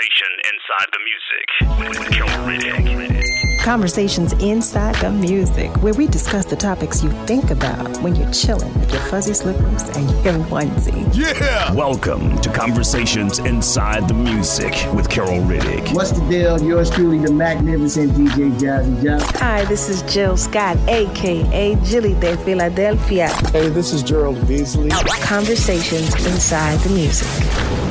Conversation Inside the Music with Carol Riddick. Conversations Inside the Music, where we discuss the topics you think about when you're chilling with your fuzzy slippers and your onesie. Yeah! Welcome to Conversations Inside the Music with Carol Riddick. What's the deal? Yours truly, the magnificent DJ Jazzy Joe. Hi, this is Jill Scott, a.k.a. Jilly de Philadelphia. Hey, this is Gerald Beasley. Conversations Inside the Music.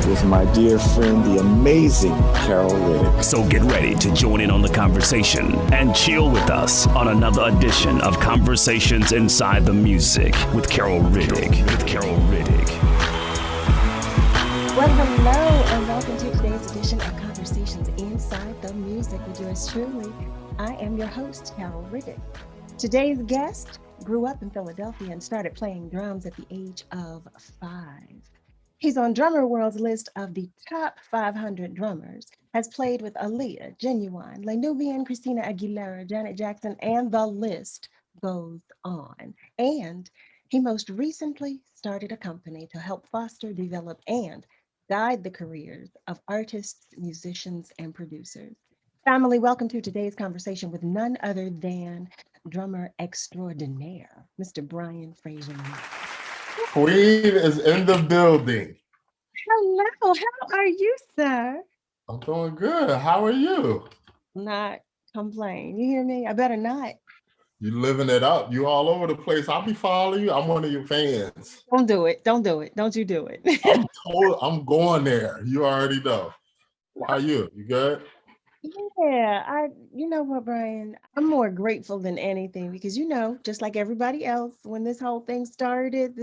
With my dear friend, the amazing Carol Riddick. So get ready to join in on the conversation and chill with us on another edition of Conversations Inside the Music with Carol Riddick. Well, hello, and welcome to today's edition of Conversations Inside the Music with yours truly. I am your host, Carol Riddick. Today's guest grew up in Philadelphia and started playing drums at the age of 5. He's on Drummer World's list of the top 500 drummers, has played with Aaliyah, Genuine, Le Nubian, Christina Aguilera, Janet Jackson, and the list goes on. And he most recently started a company to help foster, develop, and guide the careers of artists, musicians, and producers. Family, welcome to today's conversation with none other than drummer extraordinaire, Mr. Brian Frasier-Moore. Queen is in the building. Hello, how are you, sir? I'm doing good. How are you? Not complain. You hear me? I better not. You living it up. You all over the place. I'll be following you. I'm one of your fans. Don't do it. Don't do it. Don't you do it. I'm going there. You already know. How are you? You good? Yeah, you know what, Brian? I'm more grateful than anything because, just like everybody else, when this whole thing started,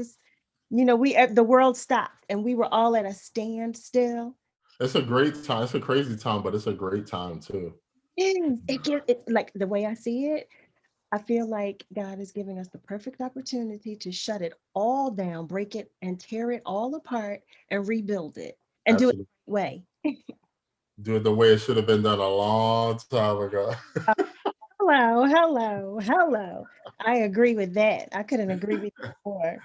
the world stopped and we were all at a standstill. It's a great time. It's a crazy time, but it's a great time too. It like the way I see it, I feel like God is giving us the perfect opportunity to shut it all down, break it and tear it all apart and rebuild it and Absolutely. Do it the way. Do it the way it should have been done a long time ago. Hello. I agree with that. I couldn't agree with you more.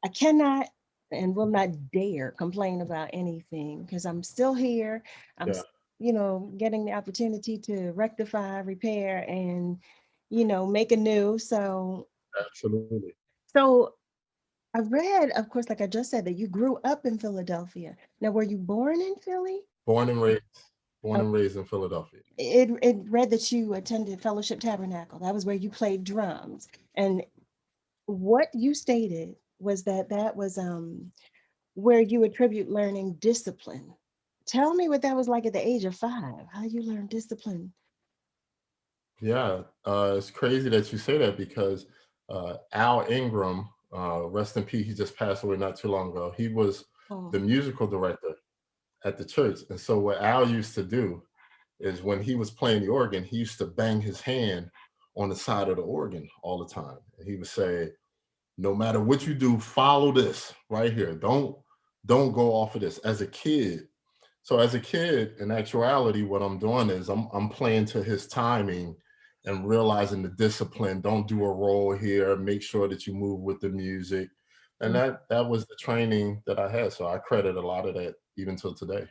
I cannot and will not dare complain about anything because I'm still here. I'm, getting the opportunity to rectify, repair, and, make anew. So, Absolutely. So I read, of course, like I just said, that you grew up in Philadelphia. Now, were you born in Philly? Born and raised in Philadelphia. It read that you attended Fellowship Tabernacle. That was where you played drums. And what you stated was that was where you attribute learning discipline. Tell me what that was like at the age of 5, how you learned discipline. Yeah, it's crazy that you say that because Al Ingram, rest in peace, he just passed away not too long ago. He was the musical director at the church. And so what Al used to do is when he was playing the organ, he used to bang his hand on the side of the organ all the time. And he would say, no matter what you do, follow this right here. Don't go off of this as a kid. So as a kid, in actuality, what I'm doing is I'm playing to his timing and realizing the discipline. Don't do a roll here. Make sure that you move with the music. And that was the training that I had. So I credit a lot of that even till today.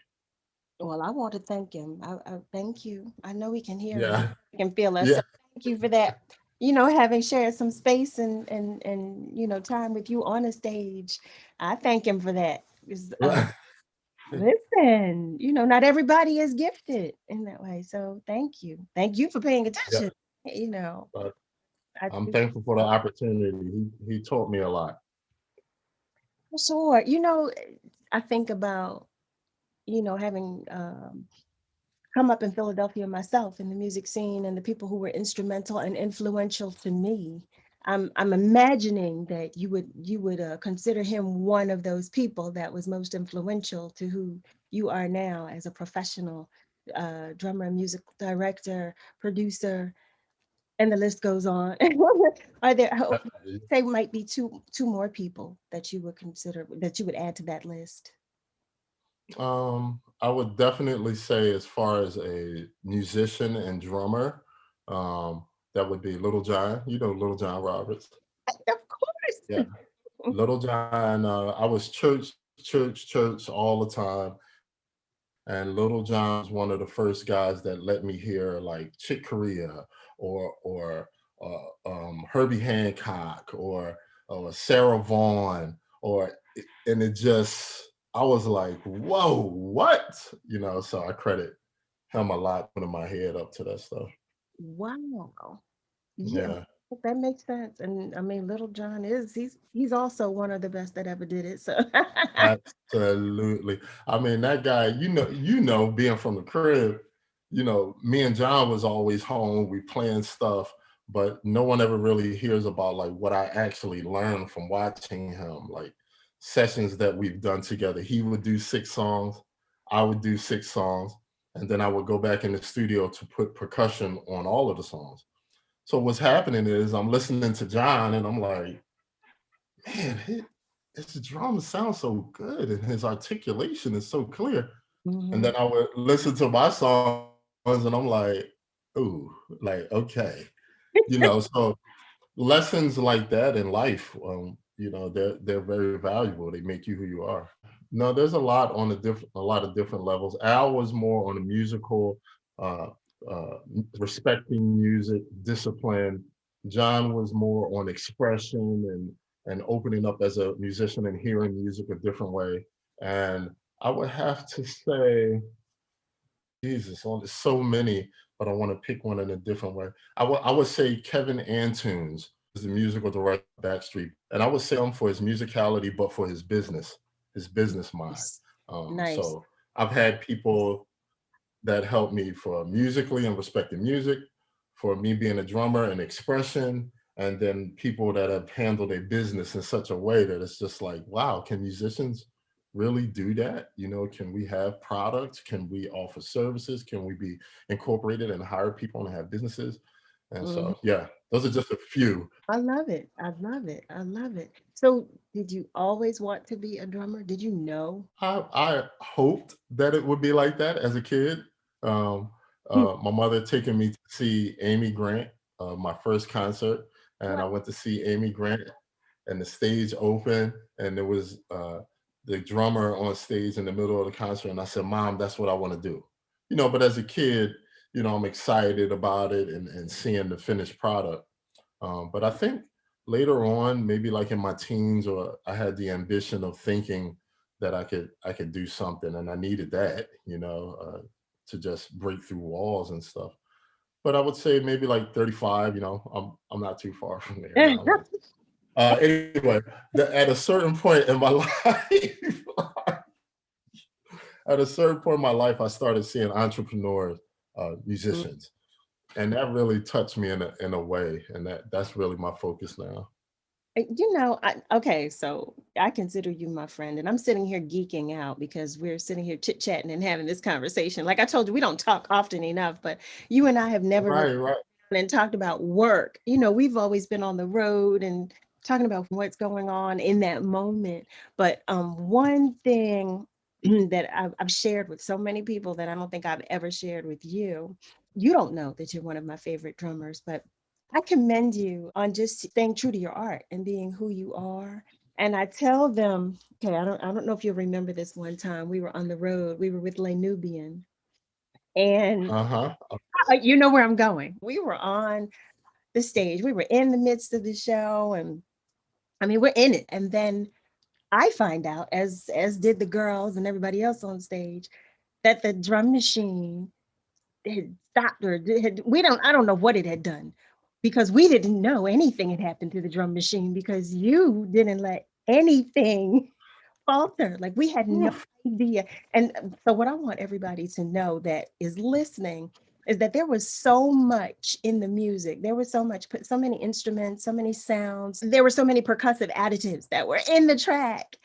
Well, I want to thank him. I thank you. I know he can hear Yeah. us. He can feel us. Yeah. So thank you for that. Having shared some space and time with you on a stage. I thank him for that. Listen, not everybody is gifted in that way. So thank you. Thank you for paying attention. Yeah. I'm thankful for the opportunity. He taught me a lot. Sure. I think about, having come up in Philadelphia myself in the music scene and the people who were instrumental and influential to me. I'm imagining that you would consider him one of those people that was most influential to who you are now as a professional drummer, music director, producer, and the list goes on. Are there, say, might be two more people that you would consider, that you would add to that list? I would definitely say, as far as a musician and drummer, that would be Little John. You know Little John Roberts. Of course. Yeah, Little John. I was church all the time. And Little John was one of the first guys that let me hear like Chick Corea or Herbie Hancock or Sarah Vaughan and it just, I was like, whoa, what? So I credit him a lot, putting my head up to that stuff. Wow. Yeah, Yeah. that makes sense. And I mean, Little John he's also one of the best that ever did it. So Absolutely. I mean, that guy, being from the crib, me and John was always home. We playing stuff, but no one ever really hears about like what I actually learned from watching him, like sessions that we've done together. He would do 6 songs, I would do 6 songs, and then I would go back in the studio to put percussion on all of the songs. So what's happening is I'm listening to John and I'm like, man, his drums sound so good and his articulation is so clear. And Mhm. then I would listen to my songs and I'm like, ooh, like, okay. So lessons like that in life, they're very valuable. They make you who you are. No, there's a lot of different levels. Al was more on the musical, uh, respecting music, discipline. John was more on expression and opening up as a musician and hearing music a different way. And I would have to say, Jesus, there's so many, but I want to pick one in a different way. I would say Kevin Antunes is the musical director of Backstreet, and I would say him for his musicality, but for his business mind. Nice. Nice. So I've had people that helped me for musically and respecting music, for me being a drummer and expression, and then people that have handled their business in such a way that it's just like, wow, can musicians really do that? Can we have products? Can we offer services? Can we be incorporated and hire people and have businesses? And Mhm. so, yeah, those are just a few. I love it. I love it. I love it. So, did you always want to be a drummer? Did you know? I hoped that it would be like that as a kid. Um, Hmm. my mother taking me to see Amy Grant, my first concert, and I What? went to see Amy Grant, and the stage opened, and there was the drummer on stage in the middle of the concert, and I said, "Mom, that's what I want to do." But as a kid, I'm excited about it and seeing the finished product. But I think later on, maybe like in my teens, or I had the ambition of thinking that I could do something, and I needed that, to just break through walls and stuff. But I would say maybe like 35. I'm not too far from there now. But anyway, at a certain point in my life, at a certain point in my life, I started seeing entrepreneurs, musicians, and that really touched me in a way, and that's really my focus now. Okay, so I consider you my friend, and I'm sitting here geeking out because we're sitting here chit chatting and having this conversation. Like I told you, we don't talk often enough, but you and I have never really Right, right. and talked about work. We've always been on the road and talking about what's going on in that moment. But one thing that I've shared with so many people that I don't think I've ever shared with you, you don't know that you're one of my favorite drummers, but I commend you on just staying true to your art and being who you are. And I tell them, okay, I don't know if you'll remember this one time we were on the road, we were with Les Nubian, and Uh-huh. you know where I'm going. We were on the stage. We were in the midst of the show, and I mean, we're in it. And then I find out, as did the girls and everybody else on stage, that the drum machine had stopped or I don't know what it had done because we didn't know anything had happened to the drum machine because you didn't let anything falter. Like we had no Oof. idea. And so what I want everybody to know that is listening is that there was so much in the music. There was so much, so many instruments, so many sounds. There were so many percussive additives that were in the track.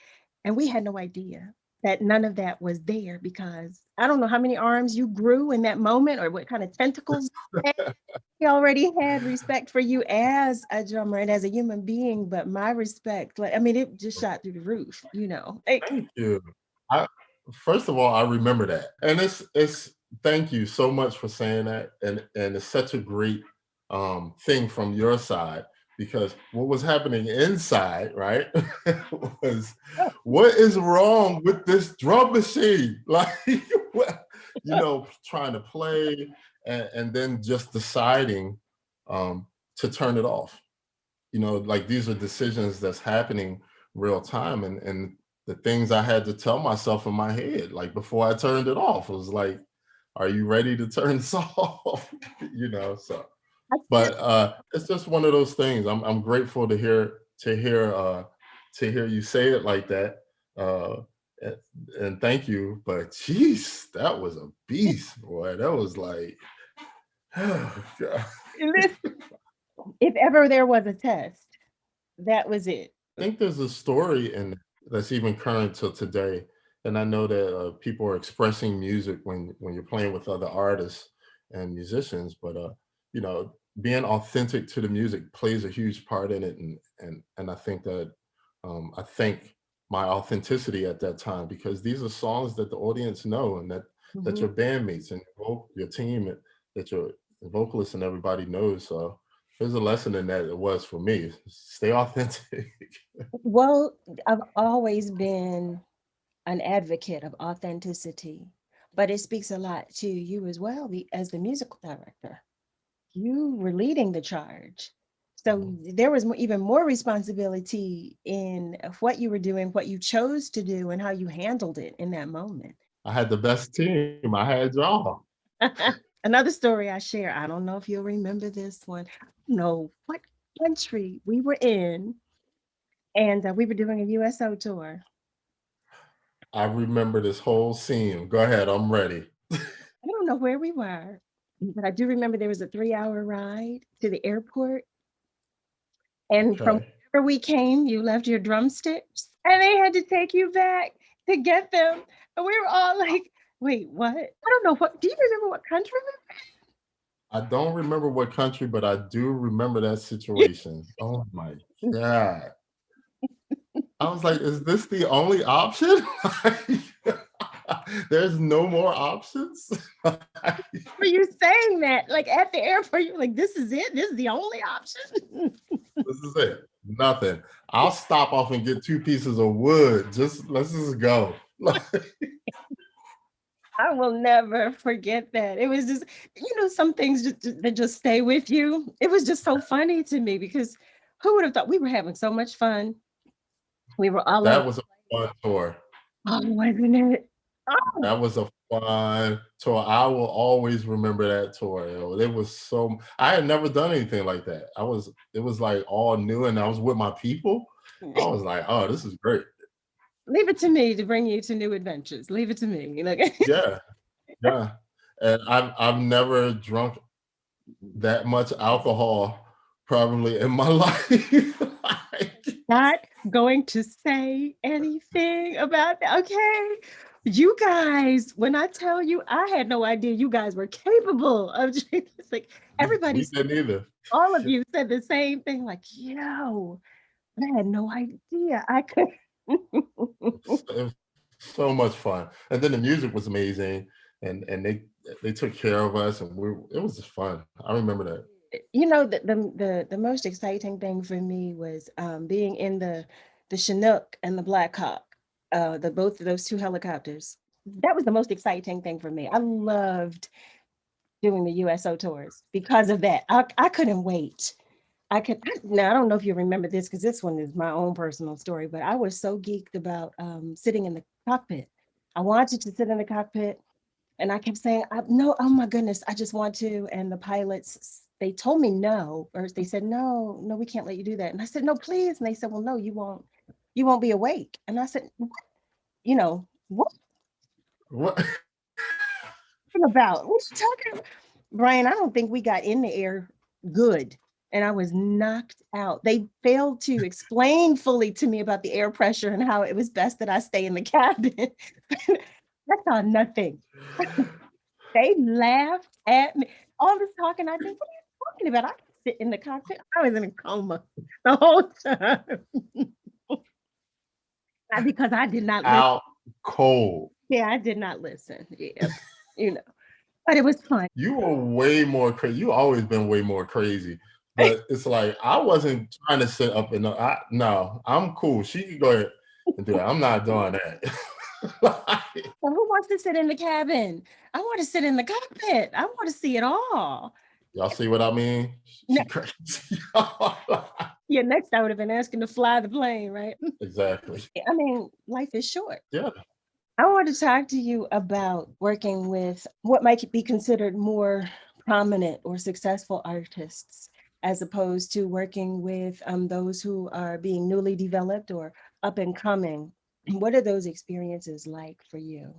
And we had no idea that none of that was there because I don't know how many arms you grew in that moment or what kind of tentacles you had. He already had respect for you as a drummer and as a human being, but my respect, like, I mean, it just shot through the roof. Thank you. I First of all, I remember that. And it's thank you so much for saying that. And it's such a great thing from your side because what was happening inside, right, was what is wrong with this drum machine? Like trying to play and then just deciding to turn it off. Like these are decisions that's happening real time, and the things I had to tell myself in my head, like before I turned it off, was like, are you ready to turn this off? So but it's just one of those things. I'm grateful to hear you say it like that. And thank you. But geez, that was a beast, boy. That was like, oh God. If ever there was a test, that was it. I think there's a story that's even current till today. And I know that people are expressing music when you're playing with other artists and musicians, but being authentic to the music plays a huge part in it. And I think that I thank my authenticity at that time, because these are songs that the audience know, and that your bandmates and your team, that your vocalists and everybody knows. So there's a lesson in that. It was for me. Stay authentic. Well, I've always been an advocate of authenticity, but it speaks a lot to you as well as the musical director. You were leading the charge. So there was even more responsibility in what you were doing, what you chose to do, and how you handled it in that moment. I had the best team. I had y'all. Another story I share, I don't know if you'll remember this one. I don't know what country we were in, and we were doing a USO tour. I remember this whole scene. Go ahead, I'm ready. I don't know where we were, but I do remember there was a 3-hour ride to the airport. And from where we came, you left your drumsticks, and they had to take you back to get them. And we were all like, wait, what? I don't know. Do you remember what country we were in? I don't remember what country, but I do remember that situation. Oh my God. I was like, is this the only option? There's no more options? Were you saying that? Like at the airport, you were like, this is it? This is the only option? This is it. Nothing. I'll stop off and get 2 pieces of wood. Let's just go. I will never forget that. It was just, some things that just stay with you. It was just so funny to me, because who would have thought? We were having so much fun. We were all That was a fun tour. Oh, wasn't it? Oh. That was a fun tour. I will always remember that tour. It was I had never done anything like that. It was like all new, and I was with my people. I was like, oh, this is great. Leave it to me to bring you to new adventures. Leave it to me. Yeah. And I've never drunk that much alcohol probably in my life. Not going to say anything about that. Okay. You guys, when I tell you, I had no idea you guys were capable of drinking. It's like everybody didn't either. All of you said the same thing, like, yo, I had no idea. I could. It was so much fun. And then the music was amazing, and they took care of us, and it was just fun. I remember that. The most exciting thing for me was being in the Chinook and the Black Hawk, both of those 2 helicopters. That was the most exciting thing for me. I loved doing the USO tours because of that. I couldn't wait. Now, I don't know if you remember this, because this one is my own personal story, but I was so geeked about sitting in the cockpit. I wanted to sit in the cockpit, and I kept saying, no, oh my goodness, I just want to. And the pilots, they told me no, or they said, no, we can't let you do that. And I said, no, please. And they said, well, no, you won't be awake. And I said, what? What? About? What you talking about? Brian, I don't think we got in the air good. And I was knocked out. They failed to explain fully to me about the air pressure and how it was best that I stay in the cabin. I saw nothing. They laughed at me. All this talking, I think, what are you talking about? I can sit in the cockpit. I was in a coma the whole time. Not because I did not out cold. Yeah, I did not listen. Yeah, but it was fun. You were way more crazy. You always been way more crazy. But it's like, I wasn't trying to sit up in no, I'm cool. She can go ahead and do that. I'm not doing that. Well, who wants to sit in the cabin? I want to sit in the cockpit. I want to see it all. Y'all see what I mean? She crazy. Yeah, next I would have been asking to fly the plane, right? Exactly. I mean, life is short. Yeah. I want to talk to you about working with what might be considered more prominent or successful artists, as opposed to working with those who are being newly developed or up and coming. What are those experiences like for you?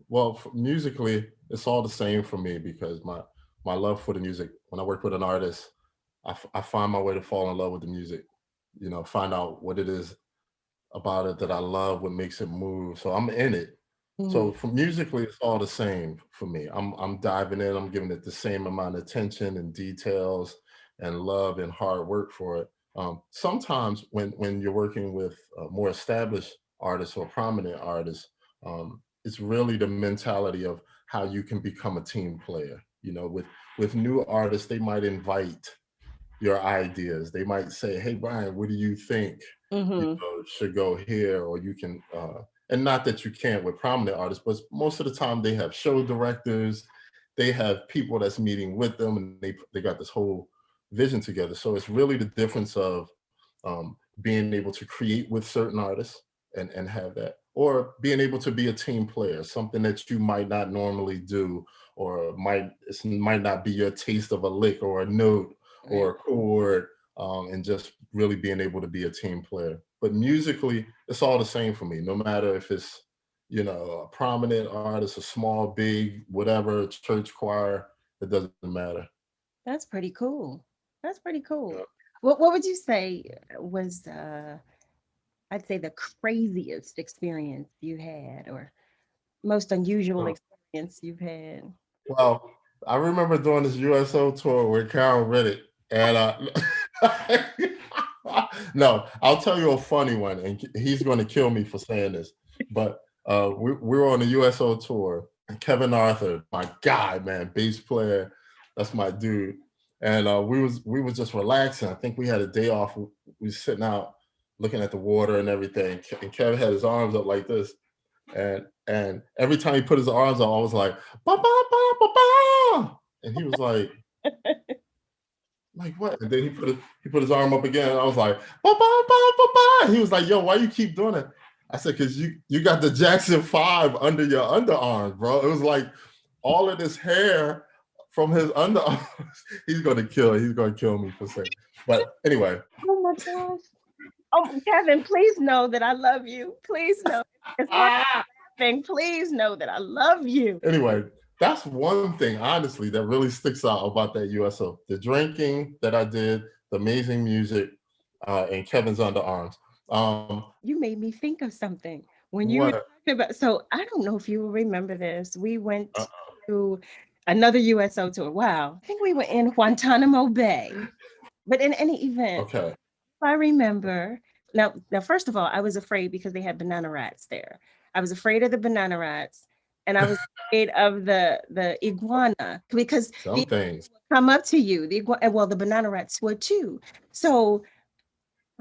Well, musically, it's all the same for me because my love for the music. When I work with an artist, I find my way to fall in love with the music. You know, find out what it is about it that I love, what makes it move. So I'm in it. So for musically, it's all the same for me. I'm diving in. I'm giving it the same amount of attention and details and love and hard work for it. Sometimes when you're working with more established artists or prominent artists, it's really the mentality of how you can become a team player. You know, with new artists, they might invite your ideas. They might say, "Hey, Brian, what do you think? You know, should go here?" Or you can, and not that you can't with prominent artists, but most of the time they have show directors, they have people that's meeting with them, and they got this whole vision together. So it's really the difference of being able to create with certain artists and have that, or being able to be a team player, something that you might not normally do, or might not be your taste of a lick or a note or a chord, and just really being able to be a team player. But musically, it's all the same for me, no matter if it's, you know, a prominent artist, a small, big, whatever, church choir, it doesn't matter. That's pretty cool. That's pretty cool. Yeah. What would you say was I'd say the craziest experience you had or most unusual Uh, experience you've had? well, I remember doing this USO tour with Carol Riddick, and no, I'll tell you a funny one, and he's going to kill me for saying this, but we were on a USO tour, and Kevin Arthur, my guy, man, bass player, that's my dude, and we was just relaxing. I think we had a day off. We was sitting out looking at the water and everything, and Kevin had his arms up like this, and every time he put his arms out, I was like, ba ba ba ba ba, and he was like what? And then he put his arm up again, and I was like, ba ba ba ba ba. He was like, yo, why you keep doing it? I said, because you got the Jackson 5 under your underarms, bro. It was like all of this hair from his underarms. He's gonna kill me for saying. But anyway. Oh my gosh. Oh, Kevin, please know that I love you. Please know. It's not thing. Please know that I love you. Anyway, that's one thing, honestly, that really sticks out about that USO. The drinking that I did, the amazing music, and Kevin's underarms. You made me think of something when you were What? talking about. So I don't know if you will remember this. We went to another USO tour. Wow. I think we were in Guantanamo Bay. But in any event, Okay. I remember now, first of all, I was afraid because they had banana rats there. I was afraid of the banana rats, and I was afraid of the iguana because Some things. come up to you. The banana rats would too. So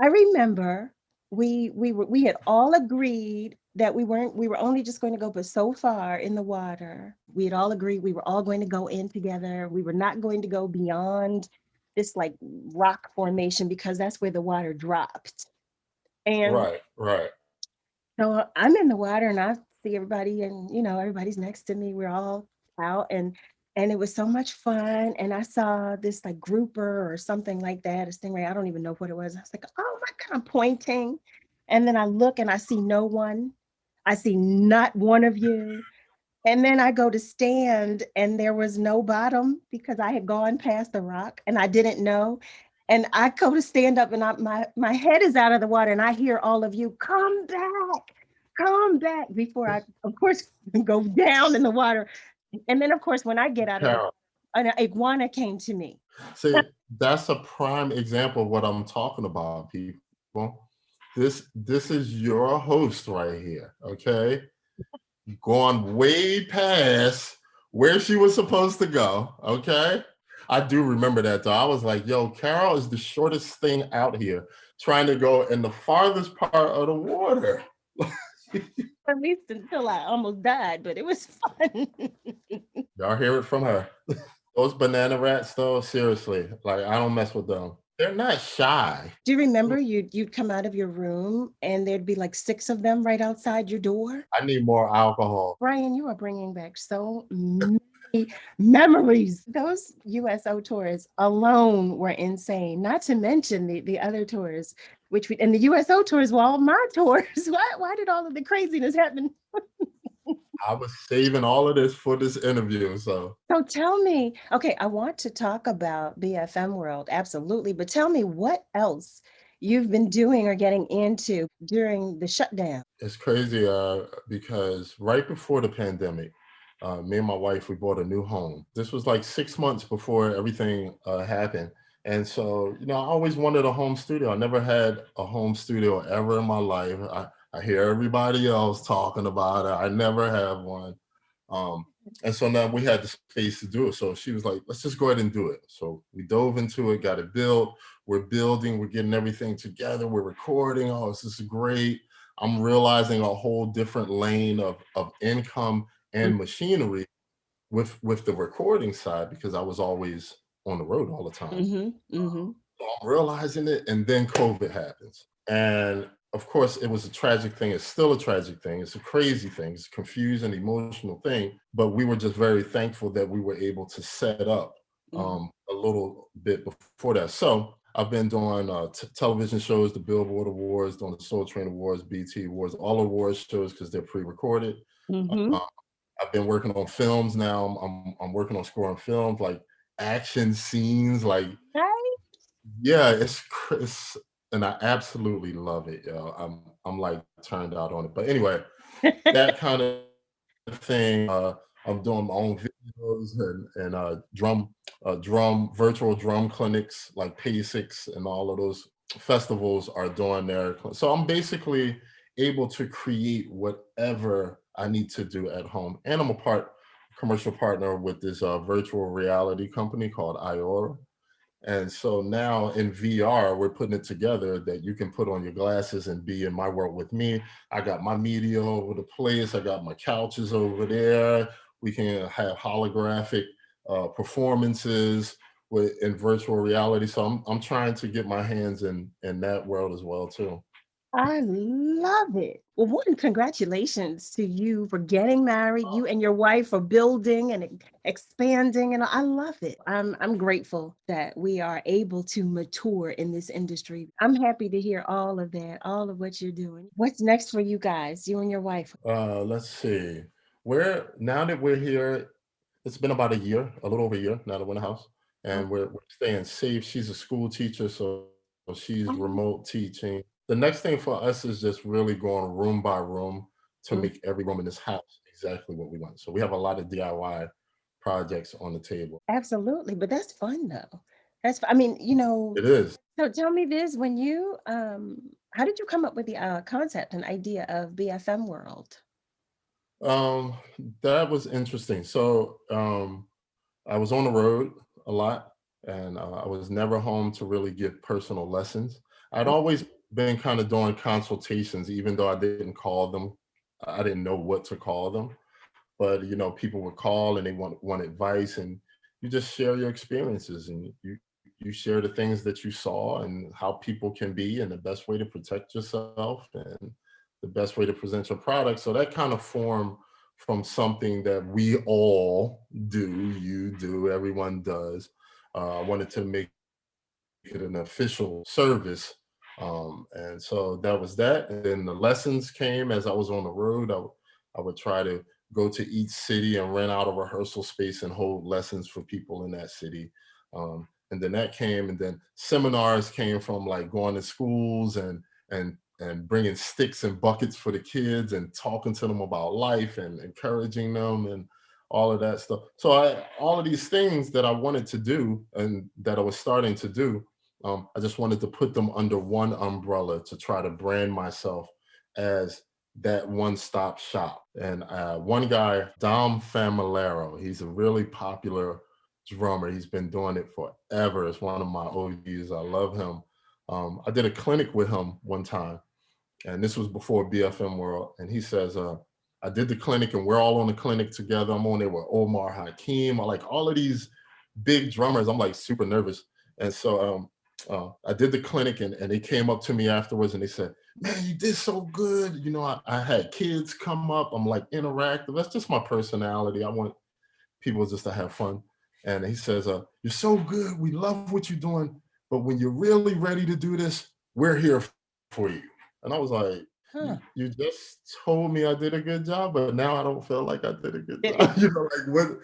I remember we had all agreed that we were only just going to go but so far in the water. We had all agreed we were all going to go in together. We were not going to go beyond this like rock formation because that's where the water dropped. And Right. so I'm in the water and I see everybody and everybody's next to me. We're all out and it was so much fun. And I saw this like grouper or something like that, a stingray. I don't even know what it was. I was like, oh my God, I'm pointing. And then I look and I see no one. I see not one of you. And then I go to stand and there was no bottom because I had gone past the rock and I didn't know. And I go to stand up and my head is out of the water and I hear all of you, come back before I, of course, go down in the water. And then, of course, when I get out of the water, an iguana came to me. See, that's a prime example of what I'm talking about, people. This is your host right here, okay? Gone way past where she was supposed to go, okay? I do remember that though. I was like, yo, Carol is the shortest thing out here trying to go in the farthest part of the water. At least until I almost died, but it was fun. Y'all hear it from her. Those banana rats, though, seriously, like I don't mess with them. They're not shy. Do you remember you'd come out of your room and there'd be like 6 of them right outside your door? I need more alcohol. Brian, you are bringing back so many memories. Those USO tours alone were insane, not to mention the other tours, and the USO tours were all my tours. Why did all of the craziness happen? I was saving all of this for this interview, so. So tell me, okay, I want to talk about BFM World, absolutely, but tell me what else you've been doing or getting into during the shutdown. It's crazy because right before the pandemic, me and my wife, we bought a new home. This was like 6 months before everything happened. And so, I always wanted a home studio. I never had a home studio ever in my life. I hear everybody else talking about it. I never have one. And so now we had the space to do it. So she was like, let's just go ahead and do it. So we dove into it, got it built. We're building, we're getting everything together. We're recording. Oh, this is great. I'm realizing a whole different lane of income and machinery with the recording side, because I was always on the road all the time. So I'm realizing it, and then COVID happens. And of course, it was a tragic thing. It's still a tragic thing. It's a crazy thing. It's a confusing, emotional thing. But we were just very thankful that we were able to set up a little bit before that. So I've been doing television shows, the Billboard Awards, doing the Soul Train Awards, BT Awards, all awards shows because they're pre-recorded. I've been working on films now. I'm working on scoring films, like action scenes, like yeah, it's and I absolutely love it, yo. I'm like turned out on it. But anyway, that kind of thing. I'm doing my own videos and virtual drum clinics like P6 and all of those festivals are doing their. So I'm basically able to create whatever I need to do at home. And I'm a commercial partner with this virtual reality company called Iora. And so now in VR, we're putting it together that you can put on your glasses and be in my world with me. I got my media over the place. I got my couches over there. We can have holographic performances in virtual reality. So I'm trying to get my hands in that world as well too. I love it. Well, one, congratulations to you for getting married, you and your wife for building and expanding, and I love it. I'm grateful that we are able to mature in this industry. I'm happy to hear all of that, all of what you're doing. What's next for you guys, you and your wife? Let's see. Now that we're here, it's been about a little over a year now that we're in the house, and we're staying safe. She's a school teacher, so she's remote teaching. The next thing for us is just really going room by room to make every room in this house exactly what we want. So we have a lot of DIY projects on the table. Absolutely, but that's fun though. It is. So tell me this, when you, how did you come up with the concept and idea of BFM World? That was interesting. So I was on the road a lot, and I was never home to really give personal lessons. I'd always been kind of doing consultations, even though I didn't call them. I didn't know what to call them. But, people would call and they want advice, and you just share your experiences, and you share the things that you saw and how people can be, and the best way to protect yourself and the best way to present your product. So that kind of formed from something that we all do, you do, everyone does. I wanted to make it an official service. And so that was that. And then the lessons came as I was on the road. I would try to go to each city and rent out a rehearsal space and hold lessons for people in that city. And then that came, and then seminars came from like going to schools and bringing sticks and buckets for the kids and talking to them about life and encouraging them and all of that stuff. So all of these things that I wanted to do and that I was starting to do, I just wanted to put them under one umbrella to try to brand myself as that one-stop shop. And one guy, Dom Familaro, he's a really popular drummer. He's been doing it forever. It's one of my OGs. I love him. I did a clinic with him one time, and this was before BFM World. And he says, I did the clinic, and we're all on the clinic together. I'm on there with Omar Hakim. I like all of these big drummers. I'm like super nervous. And so I did the clinic, and they came up to me afterwards, and they said, man, you did so good. You know, I had kids come up. I'm like interactive. That's just my personality. I want people just to have fun. And he says, you're so good. We love what you're doing. But when you're really ready to do this, we're here for you. And I was like, you just told me I did a good job, but now I don't feel like I did a good job. You know, like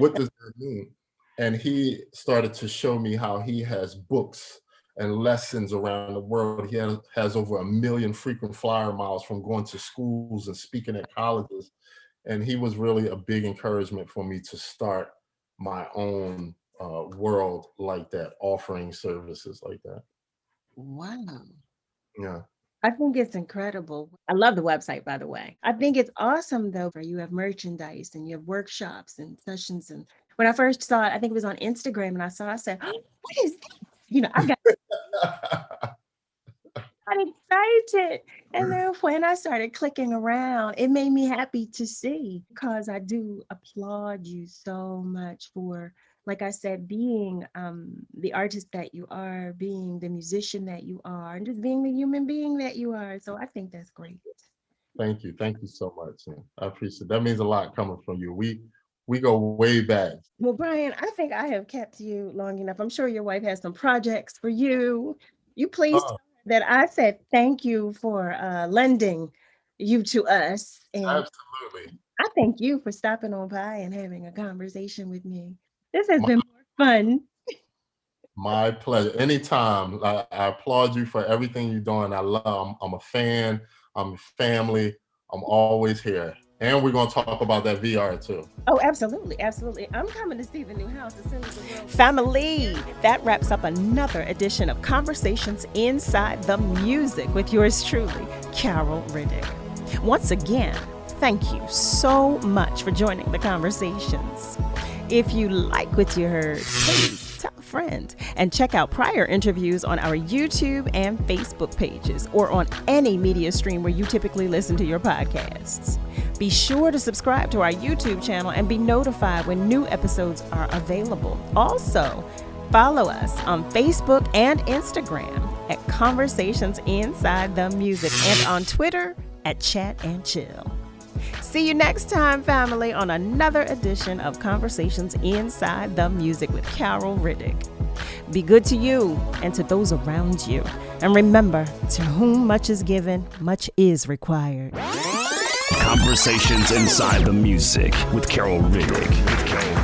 what does that mean? And he started to show me how he has books and lessons around the world. He has over 1 million frequent flyer miles from going to schools and speaking at colleges. And he was really a big encouragement for me to start my own world like that, offering services like that. Wow. Yeah. I think it's incredible. I love the website, by the way. I think it's awesome, though, for you have merchandise and you have workshops and sessions. And when I first saw it, I think it was on Instagram, and I said, oh, what is this? You know, I got excited. And then when I started clicking around, it made me happy to see, because I do applaud you so much for, like I said, being the artist that you are, being the musician that you are, and just being the human being that you are. So I think that's great. Thank you. Thank you so much. I appreciate it. That means a lot coming from you. We go way back. Well, Brian, I think I have kept you long enough. I'm sure your wife has some projects for you. You please tell her that I said thank you for lending you to us. And absolutely. I thank you for stopping on by and having a conversation with me. This has been more fun. My pleasure. Anytime. I applaud you for everything you're doing. I'm a fan. I'm family. I'm always here. And we're going to talk about that VR too. Oh, absolutely. Absolutely. I'm coming to see the new house as soon as the world. Family, that wraps up another edition of Conversations Inside the Music with yours truly, Carol Riddick. Once again, thank you so much for joining the conversations. If you like what you heard, please tell a friend and check out prior interviews on our YouTube and Facebook pages, or on any media stream where you typically listen to your podcasts. Be sure to subscribe to our YouTube channel and be notified when new episodes are available. Also, follow us on Facebook and Instagram at Conversations Inside the Music, and on Twitter at Chat and Chill. See you next time, family, on another edition of Conversations Inside the Music with Carol Riddick. Be good to you and to those around you. And remember, to whom much is given, much is required. Conversations Inside the Music with Carol Riddick.